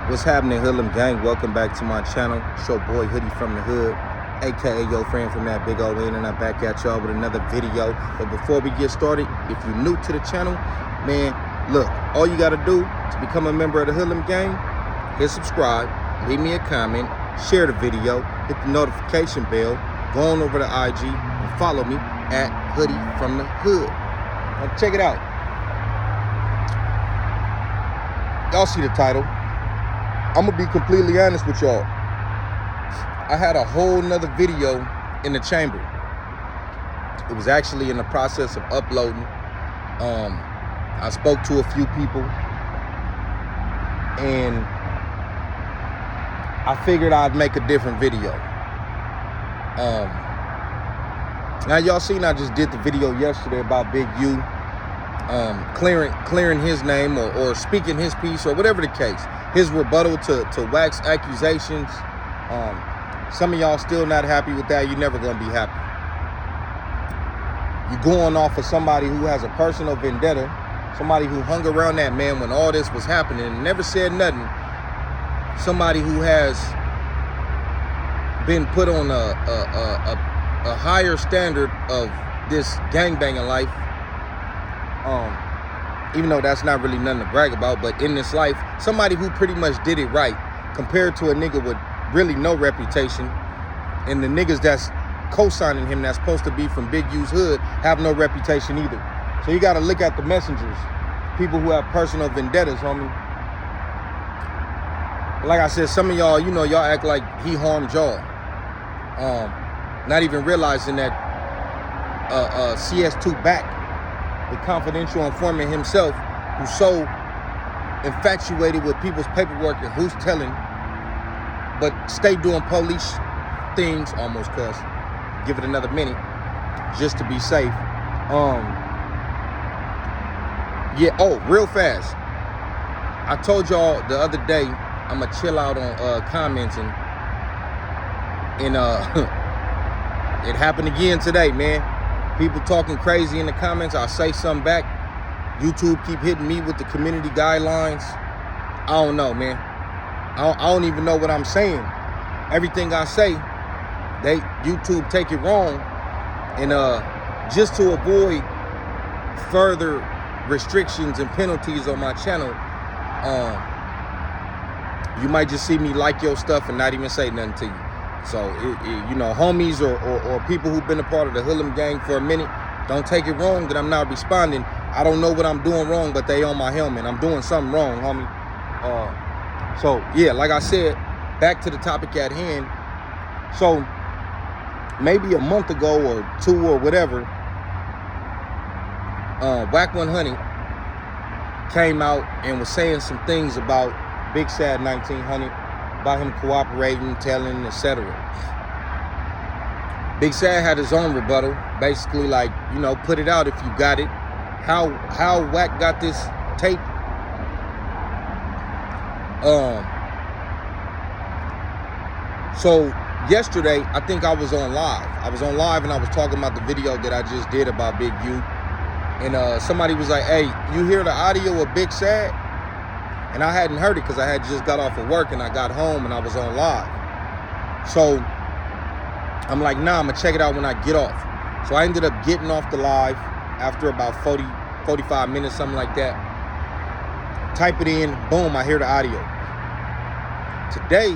What's happening, Hoodlum Gang? Welcome back to my channel. It's your boy Hoodie from the Hood, aka your friend from that big old end, and I'm back at y'all with another video. But before we get started, if you're new to the channel, man, look, all you gotta do to become a member of the Hoodlum Gang, hit subscribe, leave me a comment, share the video, hit the notification bell, go on over to IG and follow me at Hoodie from the Hood. Now check it out. Y'all see the title. I'm gonna be completely honest with y'all. I had a whole nother video in the chamber. It was actually in the process of uploading. I spoke to a few people and I figured I'd make a different video. Now y'all seen I just did the video yesterday about Big U clearing his name or speaking his piece or whatever the case. His rebuttal to wax accusations. Some of y'all still not happy with that. You're never gonna be happy. You're going off of somebody who has a personal vendetta, somebody who hung around that man when all this was happening and never said nothing. Somebody who has been put on a higher standard of this gangbanging life. Even though that's not really nothing to brag about, but in this life, somebody who pretty much did it right compared to a nigga with really no reputation, and the niggas that's co-signing him that's supposed to be from Big U's hood have no reputation either. So you got to look at the messengers, people who have personal vendettas, homie. Like I said, some of y'all, you know, y'all act like he harmed y'all, not even realizing that CS2 back, the confidential informant himself, who's so infatuated with people's paperwork and who's telling, but stay doing police things, almost cuss, give it another minute, just to be safe. Yeah, oh, real fast. I told y'all the other day, I'ma chill out on commenting, and it happened again today, man. People talking crazy in the comments. I'll say something back. YouTube keep hitting me with the community guidelines. I don't know, man. I don't even know what I'm saying. Everything I say, YouTube take it wrong. And just to avoid further restrictions and penalties on my channel, you might just see me like your stuff and not even say nothing to you. So, you know, homies or people who've been a part of the Hoodlum Gang for a minute, don't take it wrong that I'm not responding. I don't know what I'm doing wrong, but they on my helmet. I'm doing something wrong, homie. So, yeah, like I said, back to the topic at hand. So, maybe a month ago or two or whatever, Whack 100 came out and was saying some things about Big Sad 1900. About him cooperating, telling, etc. Big Sad had his own rebuttal, basically like, you know, put it out if you got it. How Wack got this tape? So yesterday, I think I was on live. I was on live and I was talking about the video that I just did about Big U. And somebody was like, "Hey, you hear the audio of Big Sad?" And I hadn't heard it because I had just got off of work and I got home and I was on live. So I'm like, nah, I'm gonna check it out when I get off. So I ended up getting off the live after about 45 minutes, something like that. Type it in, boom, I hear the audio. Today,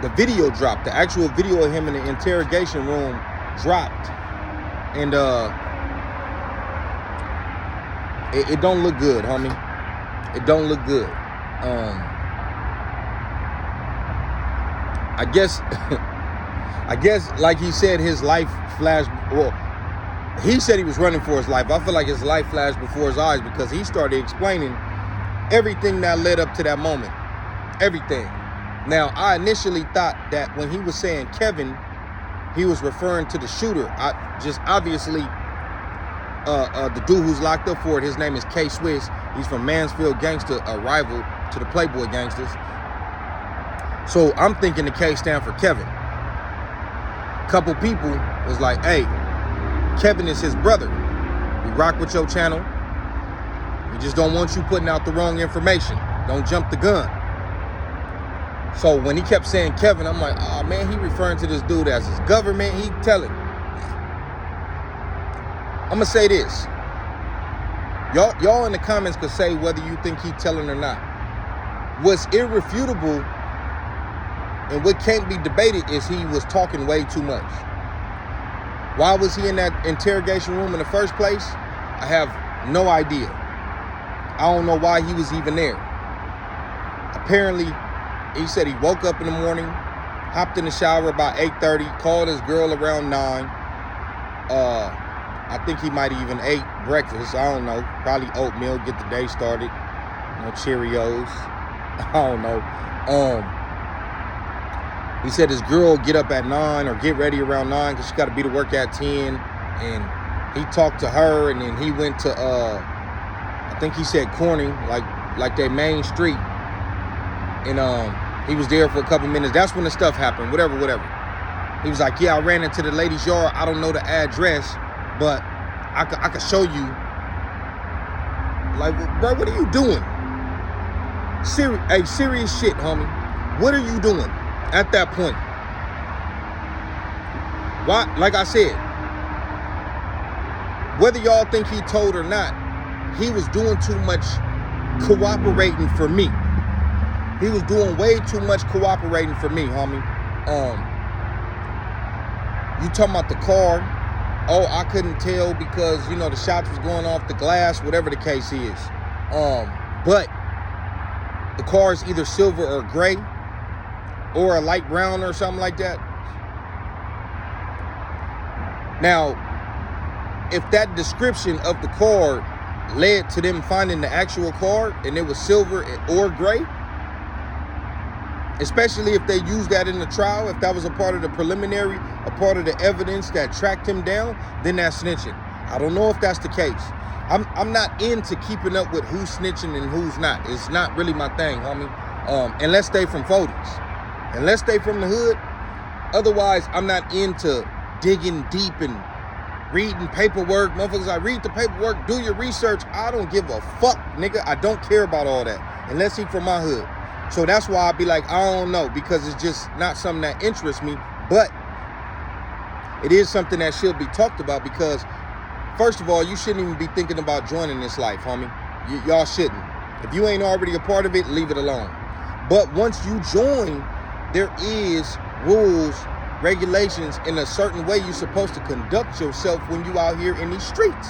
the video dropped. The actual video of him in the interrogation room dropped. And it don't look good, homie. It don't look good. I guess like he said, his life flashed. Well, he said he was running for his life. I feel like his life flashed before his eyes because he started explaining everything that led up to that moment. Everything. Now, I initially thought that when he was saying Kevin, he was referring to the shooter. Obviously, the dude who's locked up for it, his name is K Swiss. He's from Mansfield Gangster, a rival to the Playboy Gangsters. So I'm thinking the K stand for Kevin. Couple people was like, "Hey, Kevin is his brother. We rock with your channel. We just don't want you putting out the wrong information." Don't jump the gun. So when he kept saying Kevin, I'm like, oh man, he referring to this dude as his government. He telling. I'm gonna say this. Y'all in the comments could say whether you think he telling or not. What's irrefutable and what can't be debated is he was talking way too much. Why was he in that interrogation room in the first place? I have no idea. I don't know why he was even there. Apparently, he said he woke up in the morning, hopped in the shower about 8:30, called his girl around 9. I think he might even ate breakfast. I don't know. Probably oatmeal, get the day started. You know, Cheerios. I don't know. He said his girl get up at 9 or get ready around 9 because she got to be to work at 10. And he talked to her, and then he went to, I think he said Corning, like their main street. And he was there for a couple minutes. That's when the stuff happened. Whatever. He was like, yeah, I ran into the lady's yard. I don't know the address, but I could show you. Like, bro, what are you doing? Serious shit, homie. What are you doing at that point? Why? Like I said, whether y'all think he told or not, he was doing too much cooperating for me. He was doing way too much cooperating for me, homie. You talking about the car? Oh, I couldn't tell because, you know, the shots was going off the glass, whatever the case is. But the car is either silver or gray or a light brown or something like that. Now, if that description of the car led to them finding the actual car and it was silver or gray, especially if they used that in the trial, if that was a part of the preliminary, a part of the evidence that tracked him down, then that's snitching. I don't know if that's the case. I'm not into keeping up with who's snitching and who's not. It's not really my thing, homie. Unless they from 40s. Unless they from the hood. Otherwise, I'm not into digging deep and reading paperwork. Motherfuckers, I read the paperwork, do your research. I don't give a fuck, nigga. I don't care about all that. Unless he from my hood. So that's why I'd be like, I don't know, because it's just not something that interests me. But it is something that should be talked about because, first of all, you shouldn't even be thinking about joining this life, homie. Y'all shouldn't. If you ain't already a part of it, leave it alone. But once you join, there is rules, regulations, in a certain way you're supposed to conduct yourself when you out here in these streets.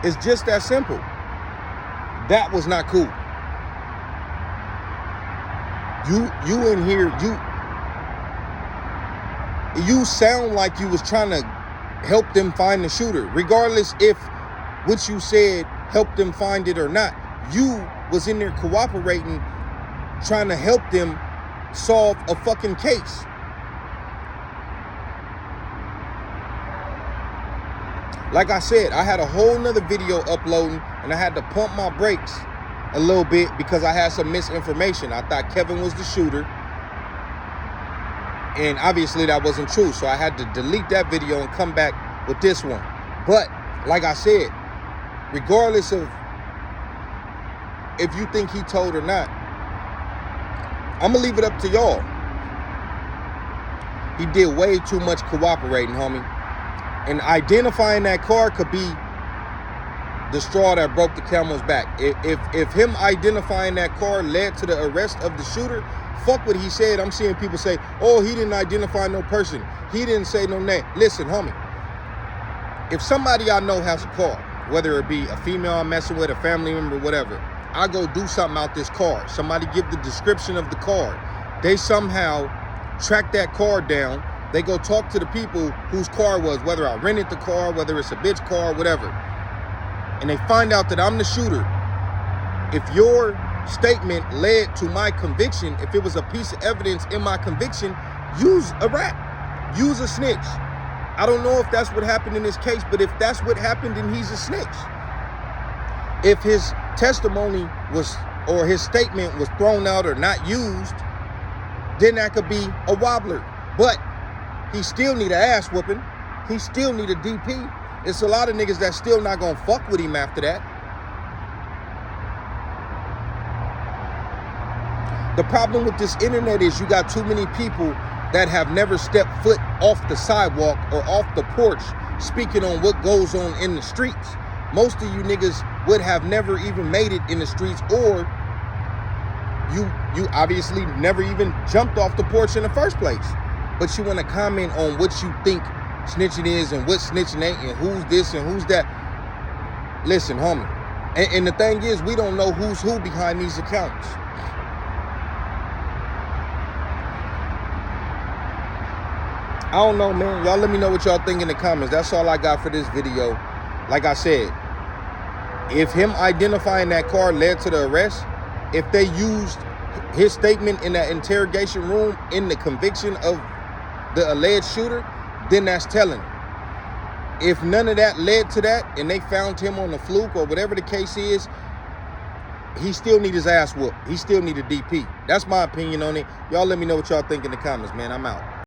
It's just that simple. That was not cool. You in here, you sound like you was trying to help them find the shooter, regardless if what you said helped them find it or not. You was in there cooperating, trying to help them solve a fucking case. Like I said, I had a whole nother video uploading and I had to pump my brakes a little bit because I had some misinformation. I thought Kevin was the shooter, and obviously that wasn't true. So I had to delete that video and come back with this one. But like I said, regardless of if you think he told or not, I'm gonna leave it up to y'all. He did way too much cooperating, homie. And identifying that car could be the straw that broke the camel's back. If him identifying that car led to the arrest of the shooter, fuck what he said. I'm seeing people say, oh, he didn't identify no person. He didn't say no name. Listen, homie, if somebody I know has a car, whether it be a female I'm messing with, a family member, whatever, I go do something out this car. Somebody give the description of the car. They somehow track that car down. They go talk to the people whose car was, whether I rented the car, whether it's a bitch car, whatever. And they find out that I'm the shooter. If your statement led to my conviction, if it was a piece of evidence in my conviction, use a rat, use a snitch. I don't know if that's what happened in this case, but if that's what happened, then he's a snitch. If his testimony was, or his statement was thrown out or not used, then that could be a wobbler. But he still need an ass whooping. He still need a DP. It's a lot of niggas that still not gonna fuck with him after that. The problem with this internet is you got too many people that have never stepped foot off the sidewalk or off the porch speaking on what goes on in the streets. Most of you niggas would have never even made it in the streets, or you obviously never even jumped off the porch in the first place. But you want to comment on what you think snitching is and what snitching ain't and who's this and who's that. Listen, homie. And the thing is, we don't know who's who behind these accounts. I don't know, man. Y'all let me know what y'all think in the comments. That's all I got for this video. Like I said, if him identifying that car led to the arrest, if they used his statement in that interrogation room in the conviction of the alleged shooter, then that's telling. If none of that led to that and they found him on the fluke or whatever the case is, he still need his ass whooped. He still need a DP. That's my opinion on it. Y'all let me know what y'all think in the comments, man. I'm out.